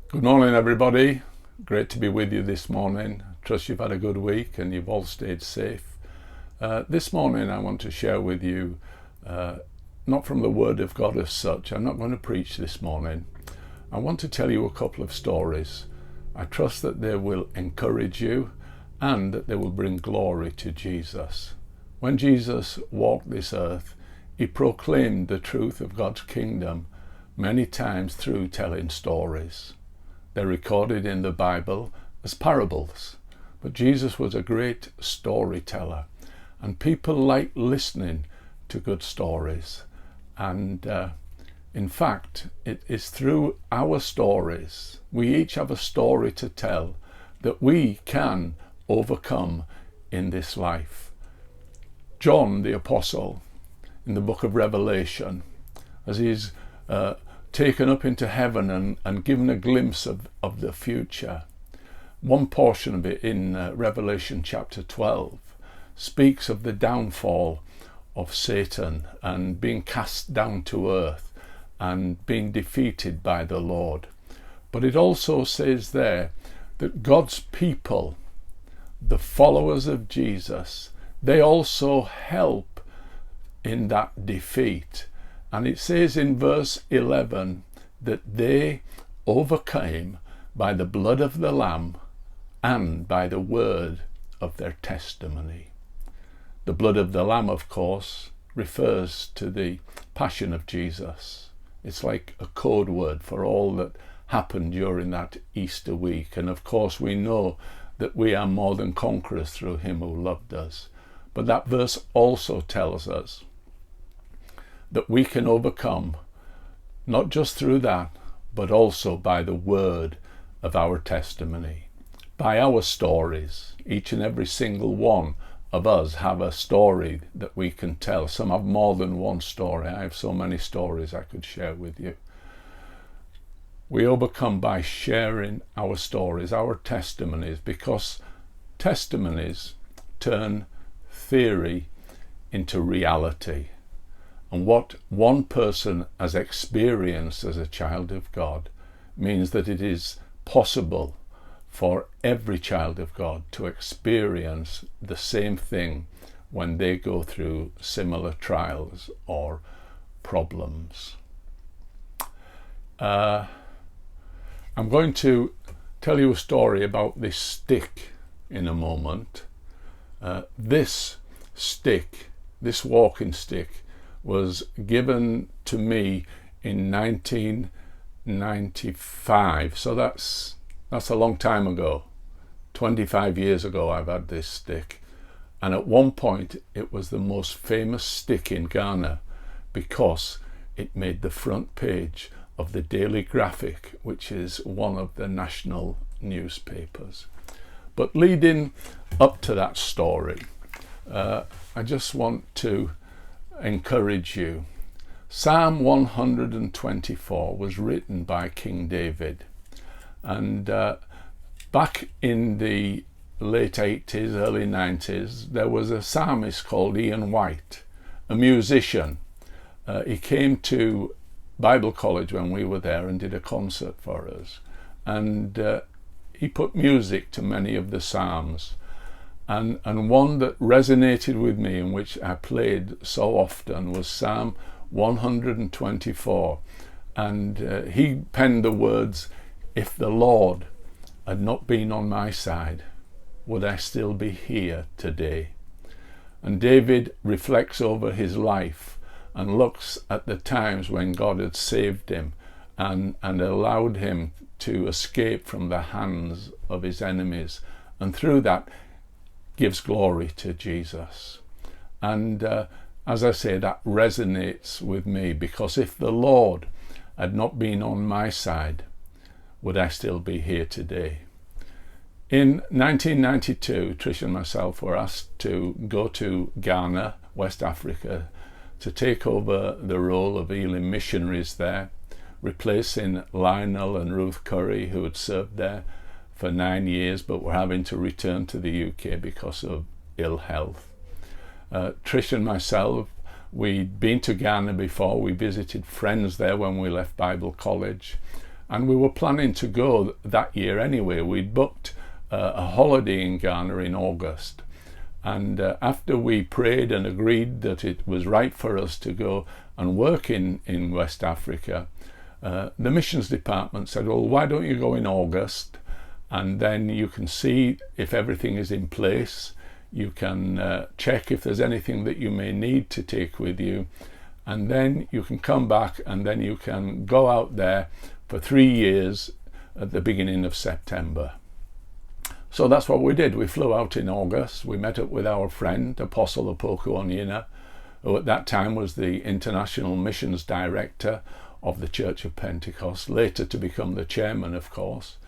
Good morning, everybody. Great to be with you this morning. Trust you've had a good week and you've all stayed safe. This morning I want to share with you, not from the Word of God as such. I'm not going to preach this morning. I want to tell you a couple of stories. I trust that they will encourage you and that they will bring glory to Jesus. When Jesus walked this earth, he proclaimed the truth of God's kingdom many times through telling stories. They're recorded in the Bible as parables. But Jesus was a great storyteller, and people like listening to good stories. And in fact, it is through our stories, we each have a story to tell, that we can overcome in this life. John the Apostle, in the book of Revelation, as he's taken up into heaven and given a glimpse of the future. One portion of it in Revelation chapter 12 speaks of the downfall of Satan and being cast down to earth and being defeated by the Lord. But it also says there that God's people, the followers of Jesus, they also help in that defeat. And it says in verse 11 that they overcame by the blood of the Lamb and by the word of their testimony. The blood of the Lamb, of course, refers to the passion of Jesus. It's like a code word for all that happened during that Easter week. And of course, we know that we are more than conquerors through him who loved us. But that verse also tells us that we can overcome, not just through that, but also by the word of our testimony, by our stories. Each and every single one of us have a story that we can tell. Some have more than one story. I have so many stories I could share with you. We overcome by sharing our stories, our testimonies, because testimonies turn theory into reality. And what one person has experienced as a child of God means that it is possible for every child of God to experience the same thing when they go through similar trials or problems. I'm going to tell you a story about this stick in a moment. This stick, this walking stick, was given to me in 1995. So that's a long time ago. 25 years ago I've had this stick. And at one point it was the most famous stick in Ghana because it made the front page of the Daily Graphic, which is one of the national newspapers. But leading up to that story, I just want to encourage you. Psalm 124 was written by King David, and back in the late 80s, early 90s, there was a psalmist called Ian White, a musician. He came to Bible College when we were there and did a concert for us, and he put music to many of the psalms. And one that resonated with me and which I played so often was Psalm 124. And he penned the words, "If the Lord had not been on my side, would I still be here today?" And David reflects over his life and looks at the times when God had saved him and allowed him to escape from the hands of his enemies. And through that, gives glory to Jesus. And as I say, that resonates with me, because if the Lord had not been on my side, would I still be here today? In 1992, Trish and myself were asked to go to Ghana, West Africa, to take over the role of Elim missionaries there, replacing Lionel and Ruth Curry, who had served there for 9 years but were having to return to the UK because of ill health. Trish and myself, we'd been to Ghana before. We visited friends there when we left Bible College, And we were planning to go that year anyway. We'd booked a holiday in Ghana in August. And after we prayed and agreed that it was right for us to go and work in West Africa, the missions department said, well, why don't you go in August, and then you can see if everything is in place. You can check if there's anything that you may need to take with you, and then you can come back, and then you can go out there for 3 years at the beginning of September. So that's what we did. We flew out in August. We met up with our friend, Apostle Opoku Onyina, who at that time was the International Missions Director of the Church of Pentecost, later to become the chairman, of course.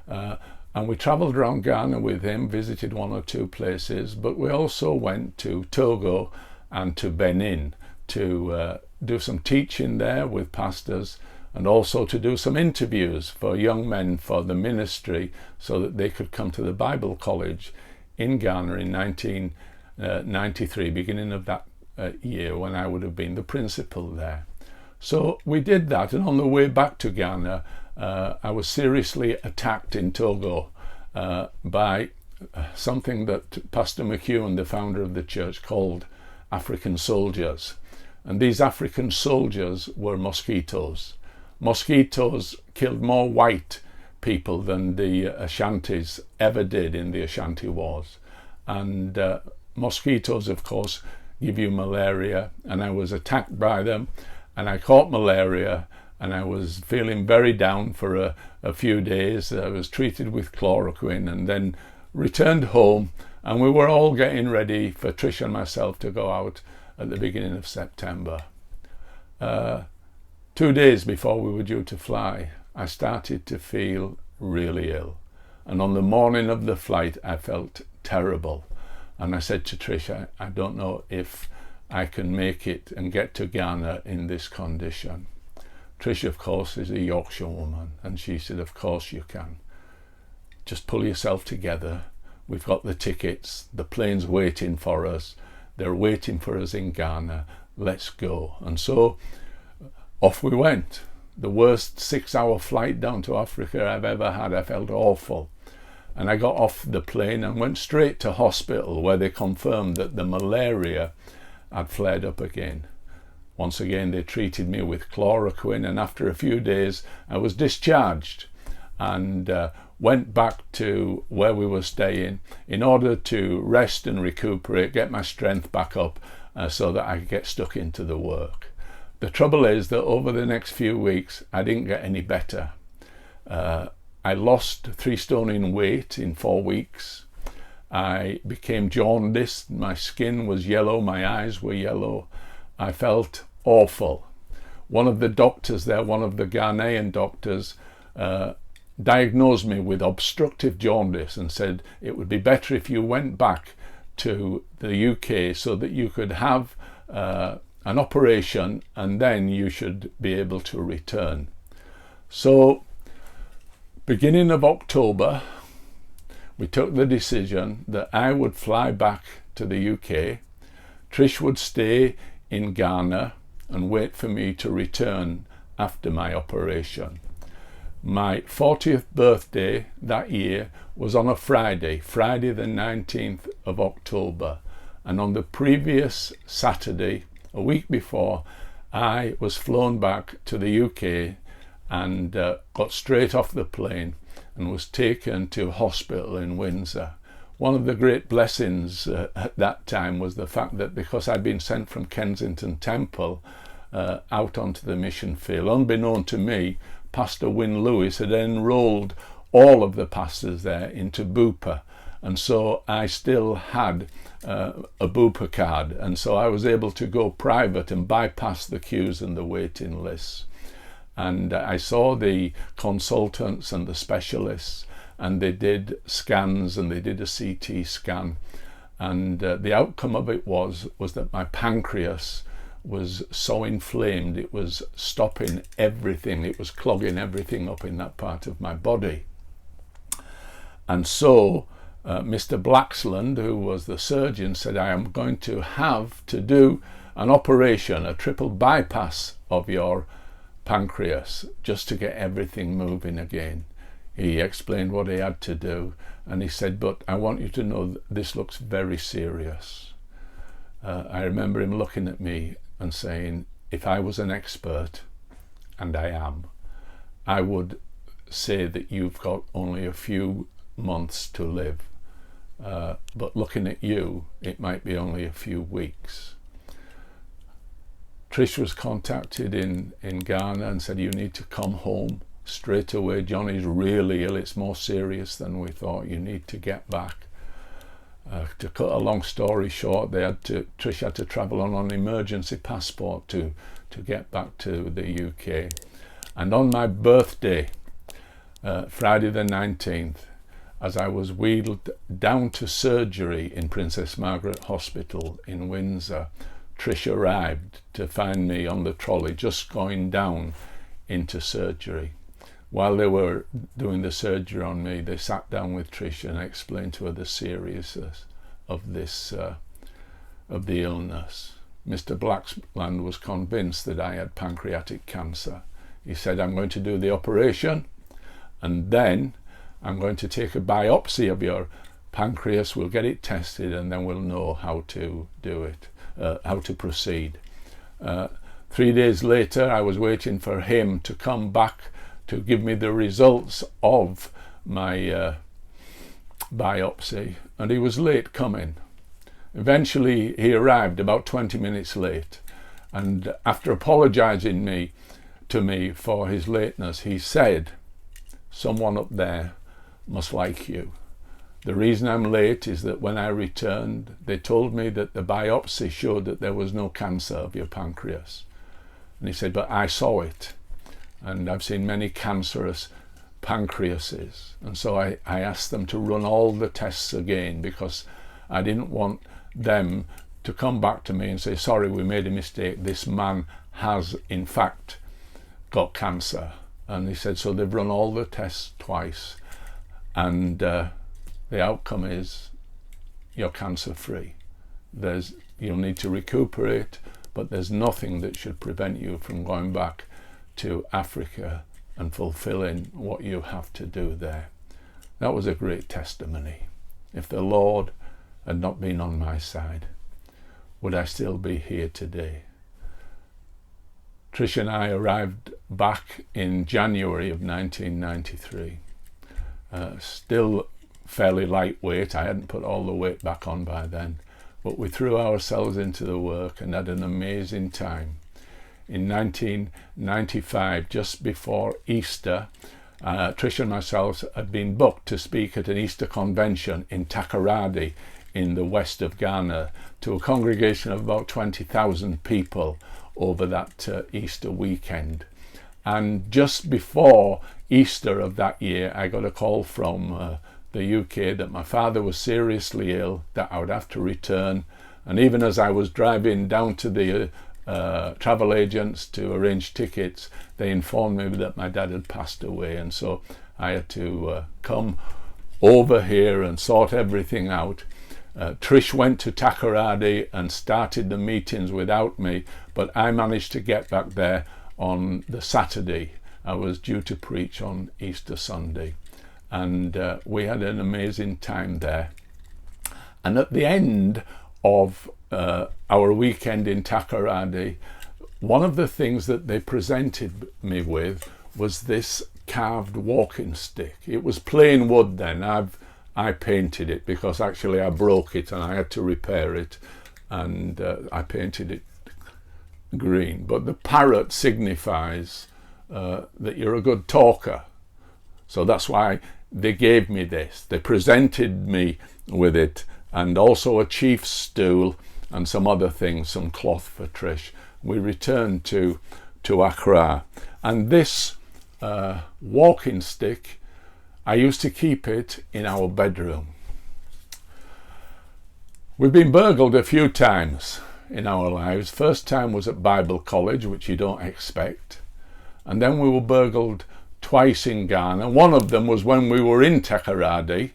And we travelled around Ghana with him, visited 1 or 2 places, but we also went to Togo and to Benin to do some teaching there with pastors, and also to do some interviews for young men for the ministry so that they could come to the Bible College in Ghana in 1993, beginning of that year, when I would have been the principal there. So we did that, and on the way back to Ghana, I was seriously attacked in Togo by something that Pastor McEwen, the founder of the church, called African soldiers. And these African soldiers were mosquitoes. Mosquitoes killed more white people than the Ashantis ever did in the Ashanti Wars. And mosquitoes, of course, give you malaria, and I was attacked by them, and I caught malaria, and I was feeling very down for a few days. I was treated with chloroquine and then returned home, and we were all getting ready for Trish and myself to go out at the beginning of September. 2 days before we were due to fly, I started to feel really ill. And on the morning of the flight, I felt terrible. And I said to Trish, I don't know if I can make it and get to Ghana in this condition. Trish, of course, is a Yorkshire woman, and she said, of course you can. Just pull yourself together. We've got the tickets. The plane's waiting for us. They're waiting for us in Ghana. Let's go. And so off we went. The worst 6-hour flight down to Africa I've ever had. I felt awful. And I got off the plane and went straight to hospital, where they confirmed that the malaria had flared up again. Once again, they treated me with chloroquine, and after a few days, I was discharged and went back to where we were staying in order to rest and recuperate, get my strength back up so that I could get stuck into the work. The trouble is that over the next few weeks, I didn't get any better. I lost 3 stone in weight in 4 weeks. I became jaundiced. My skin was yellow. My eyes were yellow. I felt awful. One of the doctors there, one of the Ghanaian doctors, diagnosed me with obstructive jaundice and said it would be better if you went back to the UK so that you could have an operation, and then you should be able to return. So, beginning of October, we took the decision that I would fly back to the UK. Trish would stay in Ghana and wait for me to return after my operation. My 40th birthday that year was on a Friday the 19th of October. And on the previous Saturday, a week before, I was flown back to the UK and got straight off the plane and was taken to hospital in Windsor. One of the great blessings at that time was the fact that because I'd been sent from Kensington Temple out onto the mission field, unbeknown to me, Pastor Wynne Lewis had enrolled all of the pastors there into Bupa, and so I still had a Bupa card, and so I was able to go private and bypass the queues and the waiting lists. And I saw the consultants and the specialists, and they did scans, and they did a CT scan, and the outcome of it was that my pancreas was so inflamed, it was stopping everything, it was clogging everything up in that part of my body. And so Mr. Blaxland, who was the surgeon, said, I am going to have to do an operation, a triple bypass of your pancreas just to get everything moving again. He explained what he had to do, and he said, but I want you to know that this looks very serious. I remember him looking at me and saying, if I was an expert, and I am, I would say that you've got only a few months to live. But looking at you, it might be only a few weeks. Trish was contacted in Ghana and said, you need to come home straight away. Johnny's really ill. It's more serious than we thought. You need to get back. To cut a long story short, Trish had to travel on an emergency passport to get back to the UK. And on my birthday, Friday the 19th, as I was wheeled down to surgery in Princess Margaret Hospital in Windsor, Trish arrived to find me on the trolley just going down into surgery. While they were doing the surgery on me, they sat down with Trish and explained to her the seriousness of this, of the illness. Mr. Blackland was convinced that I had pancreatic cancer. He said, I'm going to do the operation, and then I'm going to take a biopsy of your pancreas, we'll get it tested, and then we'll know how to do it, how to proceed. 3 days later, I was waiting for him to come back to give me the results of my biopsy, and he was late coming. Eventually, he arrived about 20 minutes late, and after apologizing to me for his lateness, he said, someone up there must like you. The reason I'm late is that when I returned, they told me that the biopsy showed that there was no cancer of your pancreas. And he said, but I saw it, and I've seen many cancerous pancreases. And so I asked them to run all the tests again, because I didn't want them to come back to me and say, sorry, we made a mistake. This man has, in fact, got cancer. And he said, so they've run all the tests twice, and the outcome is you're cancer-free. You'll need to recuperate, but there's nothing that should prevent you from going back to Africa and fulfilling what you have to do there. That was a great testimony. If the Lord had not been on my side, would I still be here today? Trish and I arrived back in January of 1993. Still fairly lightweight. I hadn't put all the weight back on by then, but we threw ourselves into the work and had an amazing time. In 1995, just before Easter, Trish and myself had been booked to speak at an Easter convention in Takoradi in the west of Ghana to a congregation of about 20,000 people over that Easter weekend. And just before Easter of that year, I got a call from the UK that my father was seriously ill, that I would have to return. And even as I was driving down to the travel agents to arrange tickets, they informed me that my dad had passed away, and so I had to come over here and sort everything out. Trish went to Takoradi and started the meetings without me, but I managed to get back there on the Saturday. I was due to preach on Easter Sunday, and we had an amazing time there. And at the end of our weekend in Takoradi, one of the things that they presented me with was this carved walking stick. It was plain wood then. I painted it because actually I broke it and I had to repair it, and I painted it green. But the parrot signifies that you're a good talker. So that's why they gave me this. They presented me with it, and also a chief's stool and some other things, some cloth for Trish. We returned to Accra, and this walking stick, I used to keep it in our bedroom. We've been burgled a few times in our lives. First time was at Bible College, which you don't expect. And then we were burgled twice in Ghana. One of them was when we were in Takoradi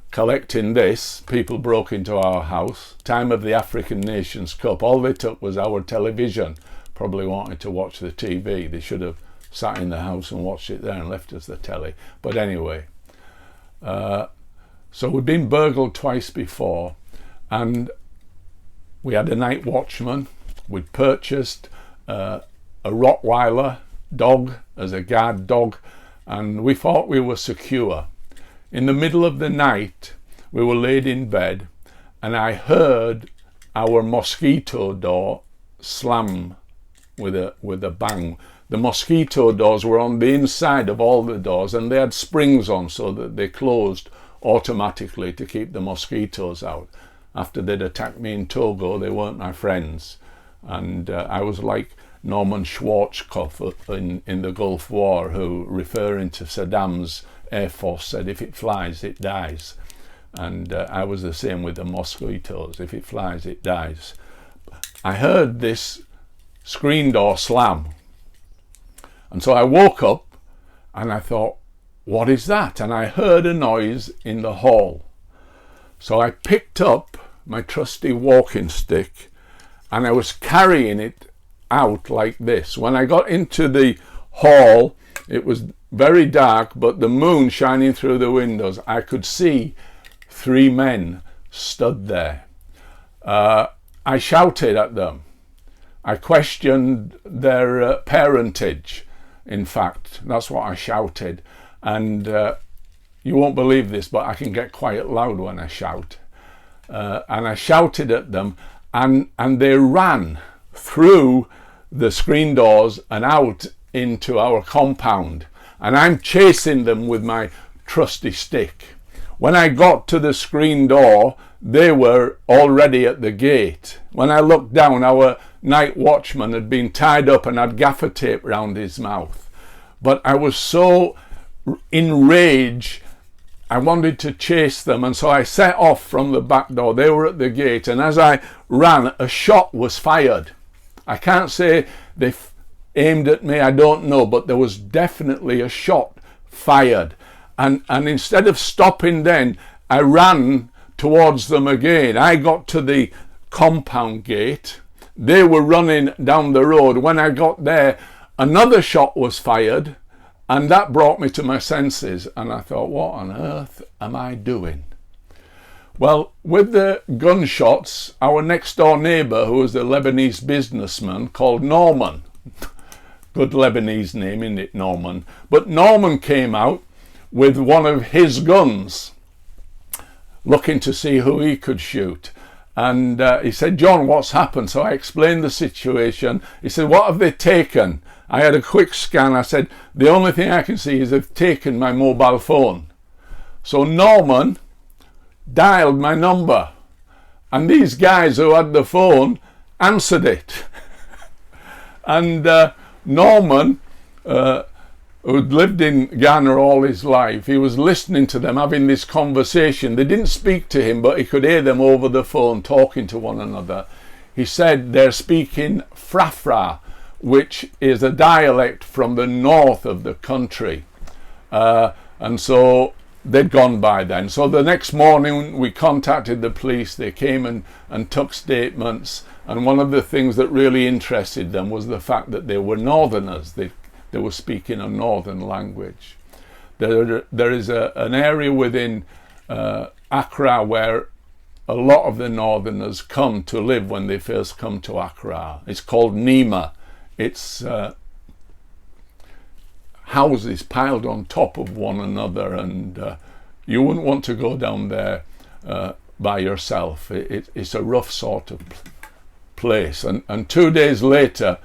collecting this. People broke into our house. Time of the African Nations Cup. All they took was our television, probably wanted to watch the TV. They should have sat in the house and watched it there and left us the telly. But anyway, so we'd been burgled twice before, and we had a night watchman. We'd purchased a Rottweiler dog as a guard dog, and we thought we were secure. In the middle of the night, we were laid in bed, and I heard our mosquito door slam with a bang. The mosquito doors were on the inside of all the doors, and they had springs on so that they closed automatically to keep the mosquitoes out. After they'd attacked me in Togo, they weren't my friends, and I was like Norman Schwarzkopf in the Gulf War, who, referring to Saddam's Air Force, said, if it flies, it dies. And I was the same with the mosquitoes. If it flies, it dies. I heard this screen door slam, and so I woke up and I thought, what is that? And I heard a noise in the hall. So I picked up my trusty walking stick and I was carrying it out like this. When I got into the hall, it was very dark, but the moon shining through the windows, I could see 3 men stood there. I shouted at them. I questioned their parentage. In fact, that's what I shouted. And you won't believe this, but I can get quite loud when I shout. And I shouted at them, and they ran through the screen doors and out into our compound. And I'm chasing them with my trusty stick. When I got to the screen door, they were already at the gate. When I looked down, our night watchman had been tied up and had gaffer tape round his mouth. But I was so enraged, I wanted to chase them, and so I set off from the back door. They were at the gate, and as I ran, a shot was fired. I can't say they aimed at me, I don't know, but there was definitely a shot fired. And instead of stopping then, I ran towards them again. I got to the compound gate. They were running down the road. When I got there, another shot was fired, and that brought me to my senses. And I thought, what on earth am I doing? Well, with the gunshots, our next door neighbour, who was a Lebanese businessman called Norman, good Lebanese name, isn't it, Norman? But Norman came out with one of his guns, looking to see who he could shoot. And he said, John, what's happened? So I explained the situation. He said, what have they taken? I had a quick scan. I said, the only thing I can see is they've taken my mobile phone. So Norman dialed my number, and these guys who had the phone answered it. And Norman, who'd lived in Ghana all his life, he was listening to them having this conversation. They didn't speak to him, but he could hear them over the phone talking to one another. He said they're speaking Frafra, which is a dialect from the north of the country. And so they'd gone by then. So the next morning we contacted the police. They came and took statements. And one of the things that really interested them was the fact that they were northerners. They were speaking a northern language. There is an area within Accra where a lot of the northerners come to live when they first come to Accra. It's called Nima. It's houses piled on top of one another, and you wouldn't want to go down there by yourself. It's a rough sort of place. And 2 days later,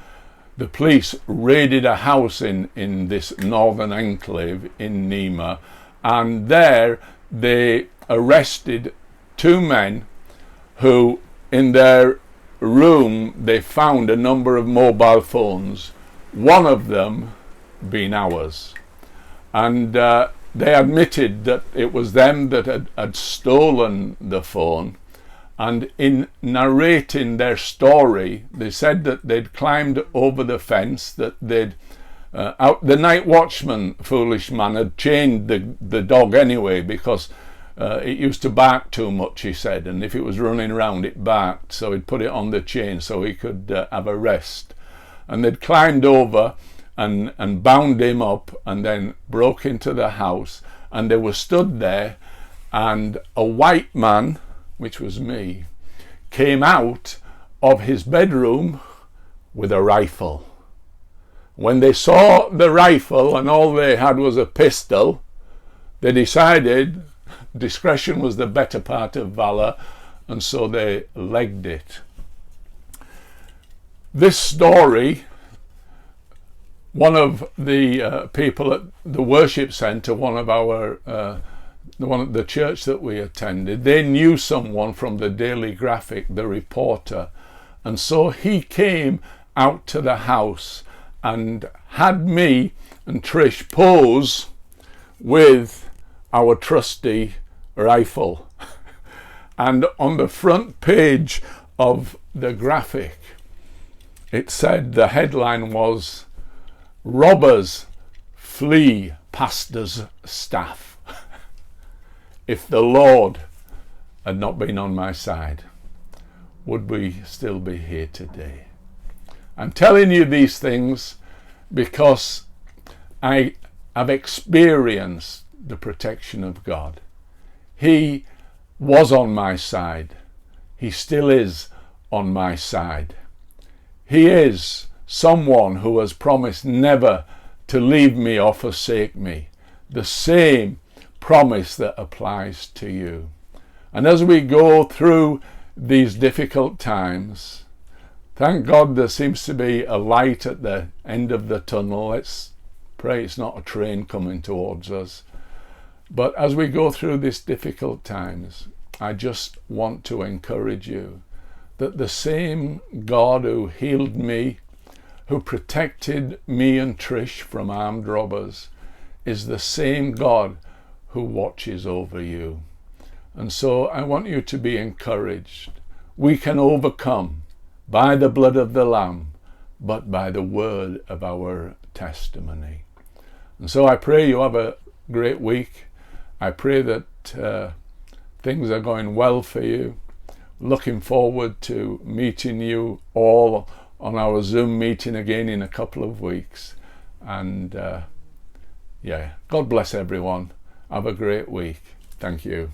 the police raided a house in this northern enclave in Nima, and there they arrested 2 men who, in their room, they found a number of mobile phones, one of them being ours. And they admitted that it was them that had stolen the phone. And in narrating their story, they said that they'd climbed over the fence, that they'd the night watchman, foolish man, had chained the dog anyway, because it used to bark too much, he said, and if it was running around it barked, so he'd put it on the chain so he could have a rest. and they'd climbed over and bound him up and then broke into the house, and they were stood there, and a white man, which was me, came out of his bedroom with a rifle. When they saw the rifle and all they had was a pistol, they decided discretion was the better part of valor, and so they legged it. This story, one of the people at the worship centre, one of the church that we attended, they knew someone from the Daily Graphic, the reporter, and so he came out to the house and had me and Trish pose with our trusty rifle. And on the front page of the Graphic, it said, the headline was, "Robbers flee pastor's staff." If the Lord had not been on my side, would we still be here today? I'm telling you these things because I have experienced the protection of God. He was on my side. He still is on my side. He is someone who has promised never to leave me or forsake me. The same promise that applies to you. And as we go through these difficult times, thank God there seems to be a light at the end of the tunnel. Let's pray it's not a train coming towards us. But as we go through these difficult times, I just want to encourage you that the same God who healed me, who protected me and Trish from armed robbers, is the same God who watches over you. And so I want you to be encouraged. We can overcome by the blood of the Lamb, but by the word of our testimony. And so I pray you have a great week. I pray that things are going well for you. Looking forward to meeting you all on our Zoom meeting again in a couple of weeks. And God bless everyone. Have a great week. Thank you.